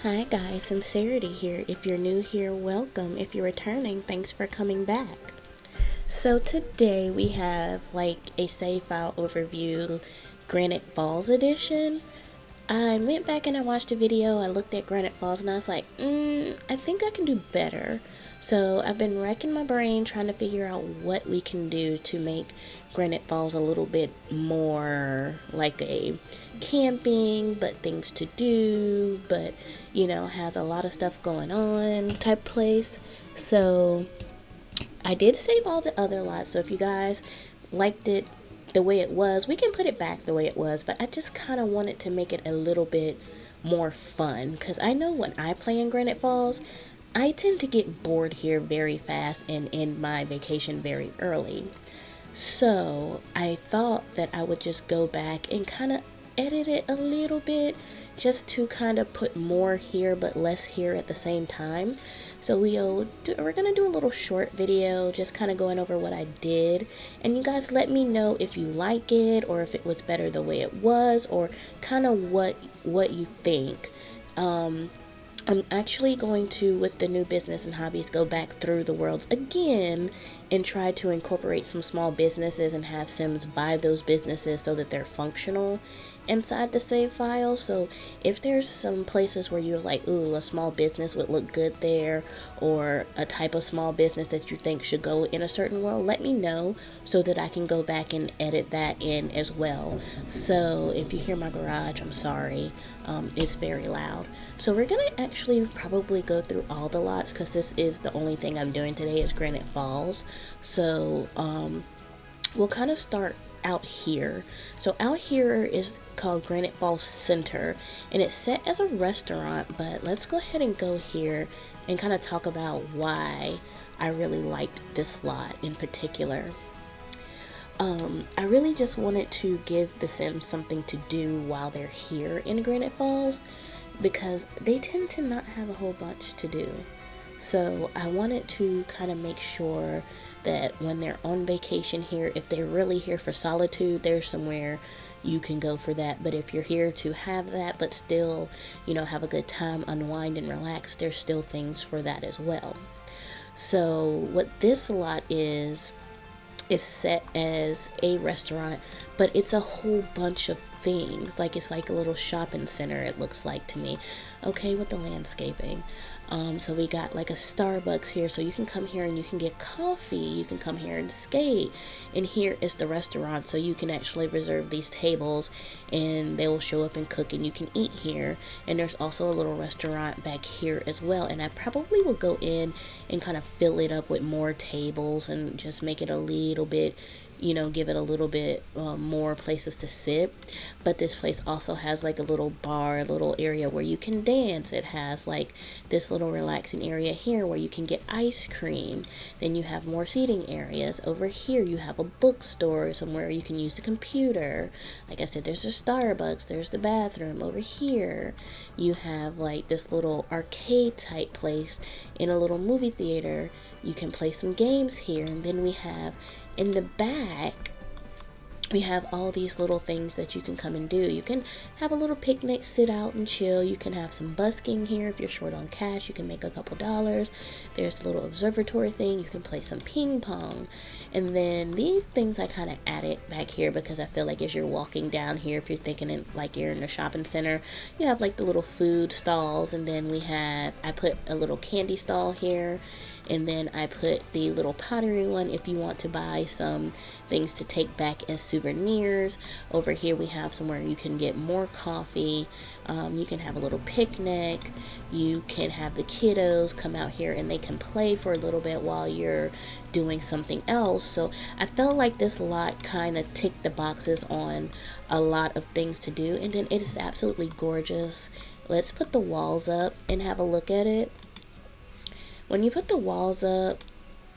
Hi guys, Simcerity here. If you're new here, welcome. If you're returning, thanks for coming back. So today we have like a save file overview, Granite Falls edition. I went back and I watched a video, I looked at Granite Falls and I was like, I think I can do better. So I've been racking my brain trying to figure out what we can do to make Granite Falls a little bit more like a camping, but things to do, but has a lot of stuff going on type place. So I did save all the other lots, so if you guys liked it the way it was, we can put it back the way it was, but I just kind of wanted to make it a little bit more fun because I know when I play in Granite Falls, I tend to get bored here very fast and end my vacation very early. So I thought that I would just go back and kind of edit it a little bit just to kind of put more here but less here at the same time. So we're gonna do a little short video just kind of going over what I did, and you guys let me know if you like it or if it was better the way it was, or kind of what you think. I'm actually going to, with the new business and hobbies, go back through the worlds again and try to incorporate some small businesses and have Sims buy those businesses so that they're functional inside the save file. So if there's some places where you're like, ooh, a small business would look good there, or a type of small business that you think should go in a certain world, let me know so that I can go back and edit that in as well. So if you hear my garage, I'm sorry. It's very loud. So we're gonna actually probably go through all the lots because this is the only thing I'm doing today is Granite Falls. So we'll kind of start out here. So out here is called Granite Falls Center, and it's set as a restaurant, but let's go ahead and go here and kind of talk about why I really liked this lot in particular. I really just wanted to give the Sims something to do while they're here in Granite Falls because they tend to not have a whole bunch to do. So I wanted to kind of make sure that when they're on vacation here, if they're really here for solitude, there's somewhere you can go for that. But if you're here to have that, but still, have a good time, unwind and relax, there's still things for that as well. So what this lot is set as a restaurant, but it's a whole bunch of things. Like it's like a little shopping center, it looks like to me. Okay, with the landscaping. So we got like a Starbucks here, so you can come here and you can get coffee, you can come here and skate, and here is the restaurant, so you can actually reserve these tables and they will show up and cook and you can eat here. And there's also a little restaurant back here as well, and I probably will go in and kind of fill it up with more tables and just make it a little bit, give it a little bit more places to sit. But this place also has like a little bar, a little area where you can dance. It has like this little relaxing area here where you can get ice cream. Then you have more seating areas. Over here you have a bookstore, somewhere you can use the computer. Like I said, there's a Starbucks, there's the bathroom. Over here you have like this little arcade type place in a little movie theater. You can play some games here. And then we have in the back, we have all these little things that you can come and do. You can have a little picnic, sit out and chill. You can have some busking here. If you're short on cash, you can make a couple dollars. There's a little observatory thing. You can play some ping pong. And then these things I kind of added back here because I feel like as you're walking down here, if you're thinking like you're in a shopping center, you have like the little food stalls. And then I put a little candy stall here. And then I put the little pottery one if you want to buy some things to take back as souvenirs. Over here we have somewhere you can get more coffee. You can have a little picnic. You can have the kiddos come out here and they can play for a little bit while you're doing something else. So I felt like this lot kind of ticked the boxes on a lot of things to do. And then it is absolutely gorgeous. Let's put the walls up and have a look at it. When you put the walls up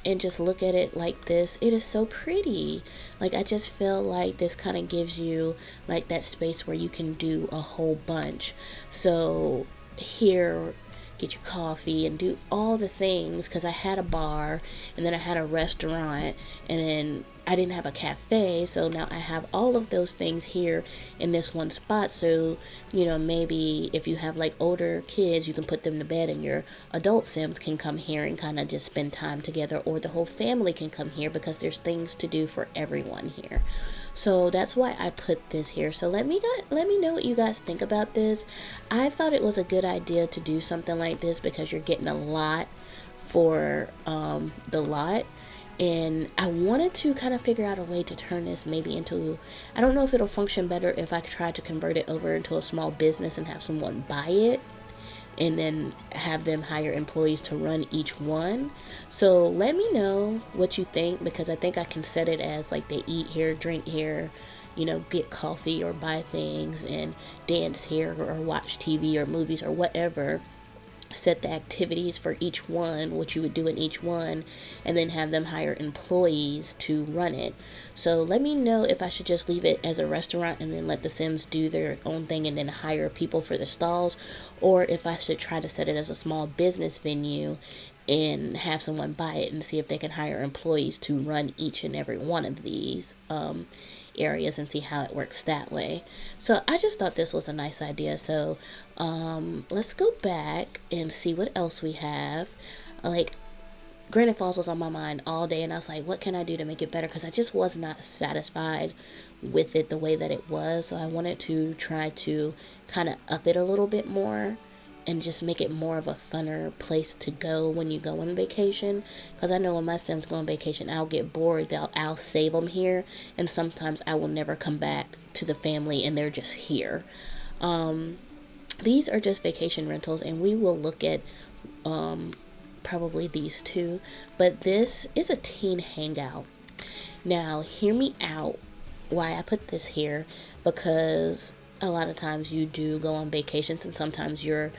and just look at it like this, it is so pretty. Like I just feel like this kind of gives you like that space where you can do a whole bunch. So here get your coffee and do all the things, because I had a bar and then I had a restaurant and then I didn't have a cafe. So now I have all of those things here in this one spot. So, maybe if you have like older kids, you can put them to bed and your adult Sims can come here and kind of just spend time together, or the whole family can come here because there's things to do for everyone here. So that's why I put this here. So let me know what you guys think about this. I thought it was a good idea to do something like this because you're getting a lot for the lot. And I wanted to kind of figure out a way to turn this maybe into, I don't know if it'll function better if I try to convert it over into a small business and have someone buy it and then have them hire employees to run each one. So let me know what you think, because I think I can set it as like they eat here, drink here, get coffee or buy things and dance here or watch TV or movies or whatever. Set the activities for each one, what you would do in each one, and then have them hire employees to run it. So let me know if I should just leave it as a restaurant and then let the Sims do their own thing and then hire people for the stalls, or if I should try to set it as a small business venue and have someone buy it and see if they can hire employees to run each and every one of these areas and see how it works that way. So I just thought this was a nice idea. So let's go back and see what else we have. Like, Granite Falls was on my mind all day, and I was like, what can I do to make it better? Because I just was not satisfied with it the way that it was. So I wanted to try to kind of up it a little bit more and just make it more of a funner place to go when you go on vacation. Because I know when my Sims go on vacation, I'll get bored. I'll save them here, and sometimes I will never come back to the family and they're just here. These are just vacation rentals, and we will look at probably these two, but this is a teen hangout. Now hear me out why I put this here, because a lot of times you do go on vacations and sometimes your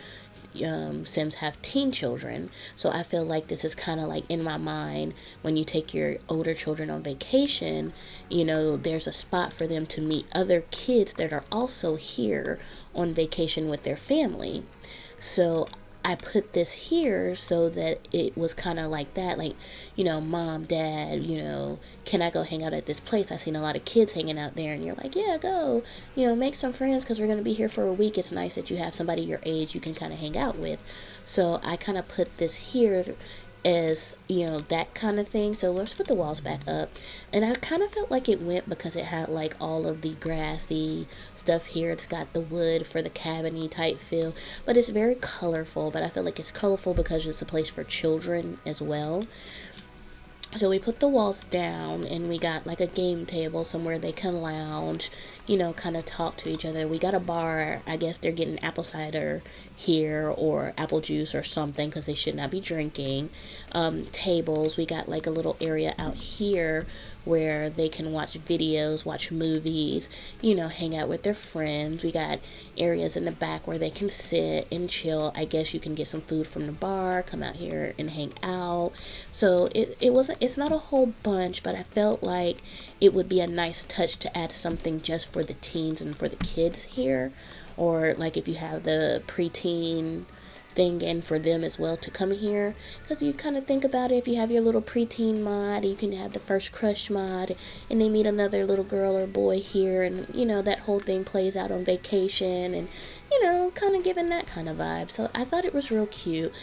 Sims have teen children. So I feel like this is kind of like in my mind, when you take your older children on vacation, there's a spot for them to meet other kids that are also here on vacation with their family. So I put this here so that it was kind of like that, like, mom, dad, can I go hang out at this place? I've seen a lot of kids hanging out there, and you're like, yeah, go, make some friends, because we're going to be here for a week. It's nice that you have somebody your age you can kind of hang out with. So I kind of put this here as, that kind of thing. So let's put the walls back up. And I kind of felt like it went because it had like all of the grassy stuff here. It's got the wood for the cabiny type feel, but it's very colorful. But I feel like it's colorful because it's a place for children as well. So we put the walls down, and we got like a game table somewhere they can lounge, kind of talk to each other. We got a bar. I guess they're getting apple cider here or apple juice or something, because they should not be drinking. Tables. We got like a little area out here where they can watch videos, watch movies, hang out with their friends. We got areas in the back where they can sit and chill. I guess you can get some food from the bar, come out here and hang out. So it's not a whole bunch, but I felt like it would be a nice touch to add something just for the teens and for the kids here. Or like if you have the preteen thing in for them as well to come here, because you kind of think about it, if you have your little preteen mod, you can have the first crush mod, and they meet another little girl or boy here, and that whole thing plays out on vacation, and kind of giving that kind of vibe. So I thought it was real cute.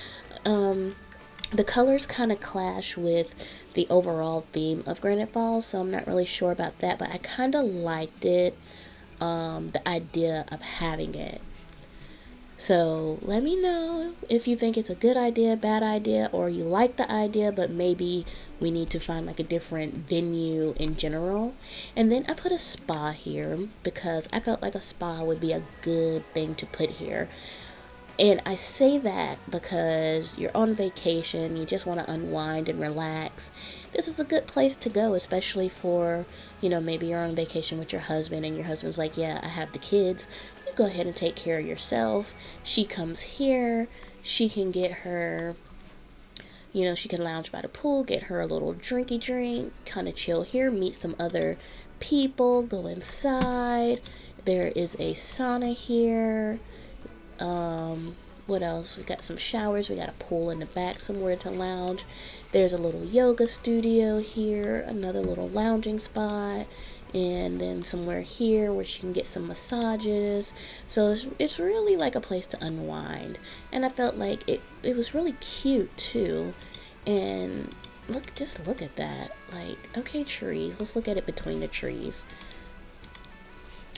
The colors kind of clash with the overall theme of Granite Falls, so I'm not really sure about that, but I kind of liked it, the idea of having it. So let me know if you think it's a good idea, bad idea, or you like the idea, but maybe we need to find like a different venue in general. And then I put a spa here because I felt like a spa would be a good thing to put here. And I say that because you're on vacation, you just want to unwind and relax. This is a good place to go, especially for, maybe you're on vacation with your husband and your husband's like, yeah, I have the kids. You go ahead and take care of yourself. She comes here, she can get her, she can lounge by the pool, get her a little drinky drink, kind of chill here, meet some other people, go inside. There is a sauna here. what else? We got some showers. We got a pool in the back, somewhere to lounge. There's a little yoga studio here, another little lounging spot, and then somewhere here where she can get some massages. So it's really like a place to unwind. And I felt like it was really cute too. And just look at that. Like, okay, trees. Let's look at it between the trees.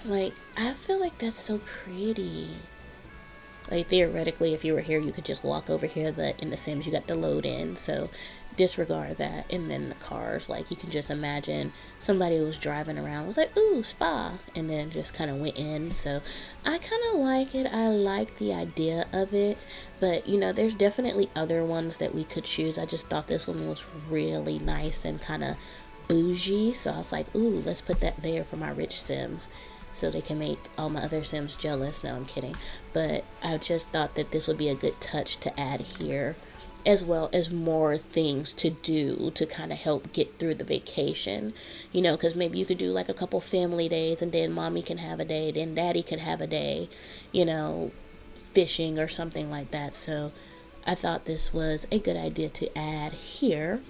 Like, I feel like that's so pretty. Like, theoretically, if you were here, you could just walk over here, but in The Sims, you got to load in, so disregard that. And then the cars, like, you can just imagine somebody who was driving around was like, ooh, spa, and then just kind of went in. So I kind of like it. I like the idea of it, but, you know, there's definitely other ones that we could choose. I just thought this one was really nice and kind of bougie, so I was like, ooh, let's put that there for my rich Sims, so they can make all my other Sims jealous. No, I'm kidding. But I just thought that this would be a good touch to add here, as well as more things to do to kind of help get through the vacation. You know, because maybe you could do like a couple family days, and then mommy can have a day, then daddy could have a day, you know, fishing or something like that. So I thought this was a good idea to add here.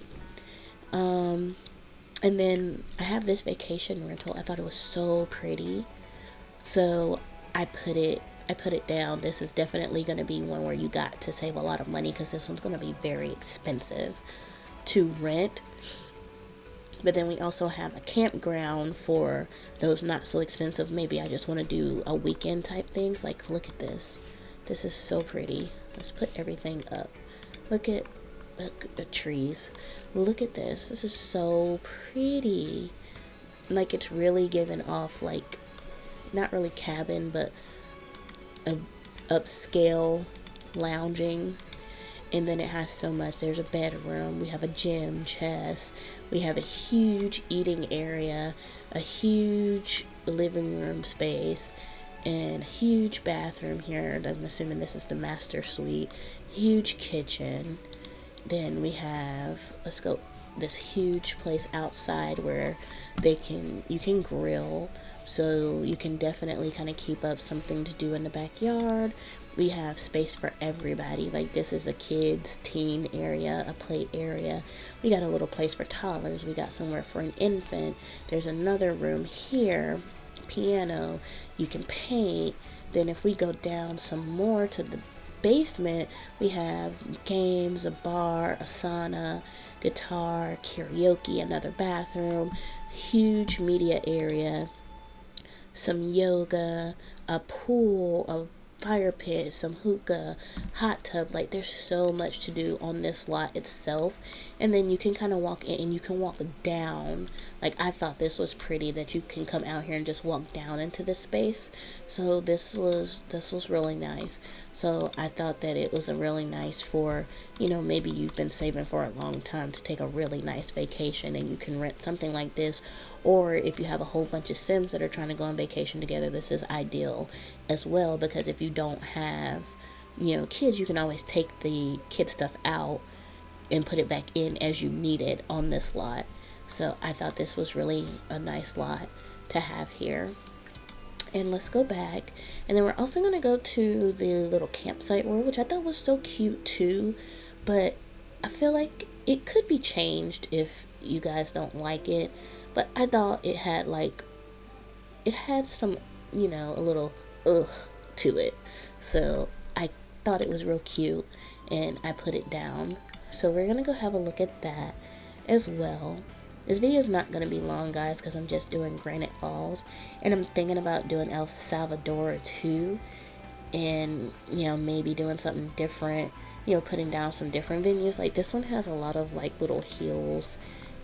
And then I have this vacation rental. I thought it was so pretty, so I put it down. This is definitely going to be one where you got to save a lot of money, because this one's going to be very expensive to rent. But then we also have a campground for those not so expensive. Maybe I just want to do a weekend type things. Like, look at this. This is so pretty. Let's put everything up. Look at the trees. Look at this. This is so pretty. Like, it's really giving off, like, not really cabin, but a upscale lounging. And then it has so much. There's a bedroom, we have a gym, chess, we have a huge eating area, a huge living room space, and a huge bathroom here. I'm assuming this is the master suite. Huge kitchen. Then we have, let's go, this huge place outside where you can grill, so you can definitely kind of keep up something to do in the backyard. We have space for everybody. Like, this is a kids teen area, a play area. We got a little place for toddlers. We got somewhere for an infant. There's another room here, piano, you can paint. Then if we go down some more to the basement, we have games, a bar, a sauna, guitar, karaoke, another bathroom, huge media area, some yoga, a pool, a fire pit, some hookah, hot tub. Like, there's so much to do on this lot itself. And then you can kind of walk in and you can walk down. Like, I thought this was pretty, that you can come out here and just walk down into this space. So this was really nice. So I thought that it was a really nice for, you know, maybe you've been saving for a long time to take a really nice vacation, and you can rent something like this. Or if you have a whole bunch of Sims that are trying to go on vacation together, this is ideal as well, because if you don't have, you know, kids, you can always take the kid stuff out and put it back in as you need it on this lot. So I thought this was really a nice lot to have here. And let's go back, and then we're also going to go to the little campsite world, which I thought was so cute too, but I feel like it could be changed if you guys don't like it. But I thought it had some, you know, a little to it. So I thought it was real cute, and I put it down. So we're going to go have a look at that as well. This video is not going to be long, guys, because I'm just doing Granite Falls. And I'm thinking about doing El Salvador too. And, you know, maybe doing something different. You know, putting down some different venues. Like, this one has a lot of, like, little hills.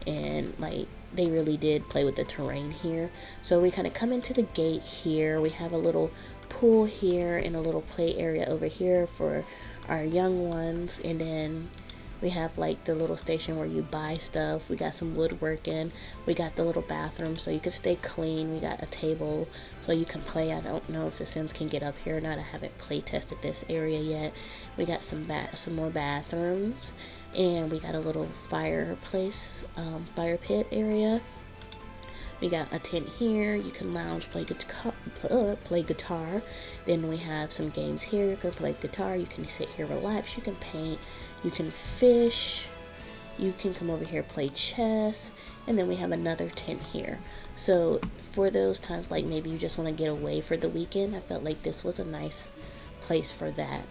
And, like, they really did play with the terrain here. So we kind of come into the gate here. We have a little pool here and a little play area over here for our young ones. And then we have, like, the little station where you buy stuff. We got some woodworking. We got the little bathroom so you can stay clean. We got a table so you can play. I don't know if the Sims can get up here or not. I haven't play tested this area yet. We got some more bathrooms. And we got a little fireplace, fire pit area. We got a tent here. You can lounge, play guitar. Then we have some games here. You can play guitar. You can sit here, relax. You can paint. You can fish. You can come over here, play chess. And then we have another tent here. So for those times, like maybe you just want to get away for the weekend, I felt like this was a nice place for that.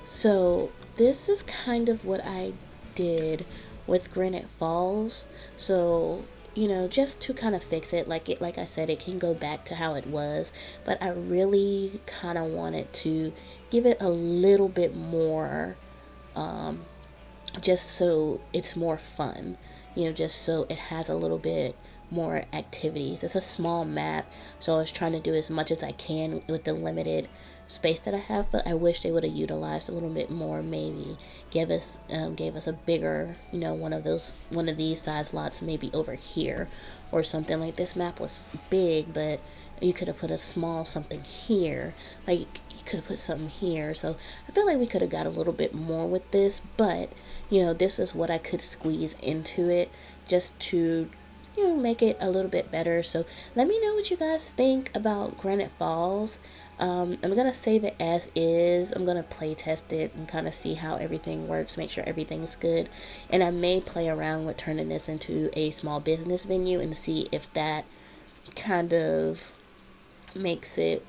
So this is kind of what I did with Granite Falls. So, you know, just to kind of fix it, like I said, it can go back to how it was, but I really kind of wanted to give it a little bit more, just so it's more fun, you know, just so it has a little bit more activities. It's a small map, so I was trying to do as much as I can with the limited space that I have, but I wish they would have utilized a little bit more. Maybe gave us a bigger, you know, one of these size lots maybe over here or something. Like this map was big, but you could have put a small something here. Like you could have put something here. So I feel like we could have got a little bit more with this, but you know, this is what I could squeeze into it just to, you know, make it a little bit better. So let me know what you guys think about Granite Falls. I'm gonna save it as is. I'm gonna play test it and kind of see how everything works, make sure everything's good, and I may play around with turning this into a small business venue and see if that kind of makes it,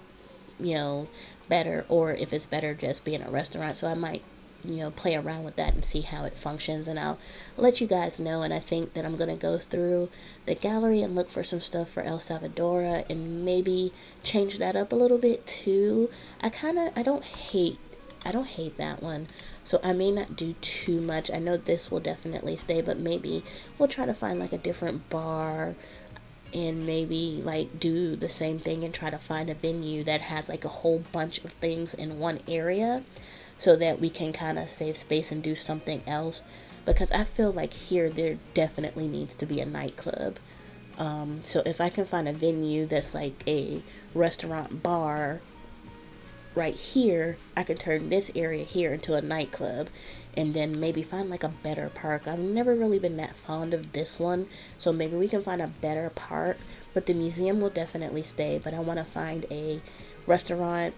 you know, better, or if it's better just being a restaurant. So I might, you know, play around with that and see how it functions, and I'll let you guys know. And I think that I'm gonna go through the gallery and look for some stuff for El Salvador and maybe change that up a little bit too. I don't hate that one, so I may not do too much. I know this will definitely stay, but maybe we'll try to find like a different bar and maybe like do the same thing and try to find a venue that has like a whole bunch of things in one area so that we can kind of save space and do something else, because I feel like here there definitely needs to be a nightclub. So if I can find a venue that's like a restaurant bar right here, I could turn this area here into a nightclub, and then maybe find like a better park. I've never really been that fond of this one, so maybe we can find a better park, but the museum will definitely stay. But I want to find a restaurant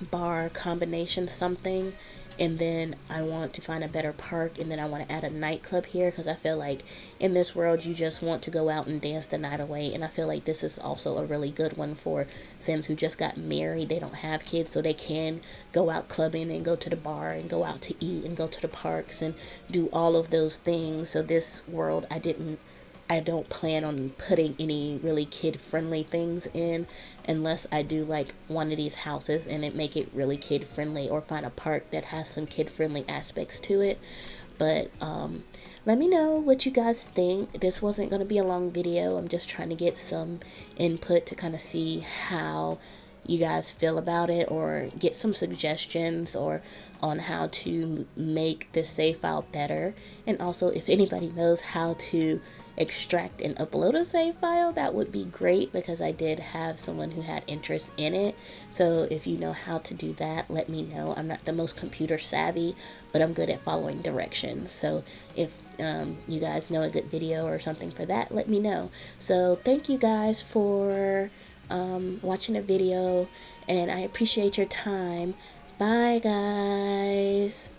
bar combination something, and then I want to find a better park, and then I want to add a nightclub here, because I feel like in this world you just want to go out and dance the night away. And I feel like this is also a really good one for Sims who just got married. They don't have kids, so they can go out clubbing and go to the bar and go out to eat and go to the parks and do all of those things. So this world I don't plan on putting any really kid-friendly things in, unless I do like one of these houses and it make it really kid-friendly, or find a park that has some kid-friendly aspects to it. But let me know what you guys think. This wasn't going to be a long video. I'm just trying to get some input to kind of see how you guys feel about it, or get some suggestions or on how to make this save file better. And also, if anybody knows how to extract and upload a save file, that would be great, because I did have someone who had interest in it. So if you know how to do that, let me know. I'm not the most computer savvy, but I'm good at following directions. So if you guys know a good video or something for that, let me know. So thank you guys for watching the video, and I appreciate your time. Bye guys.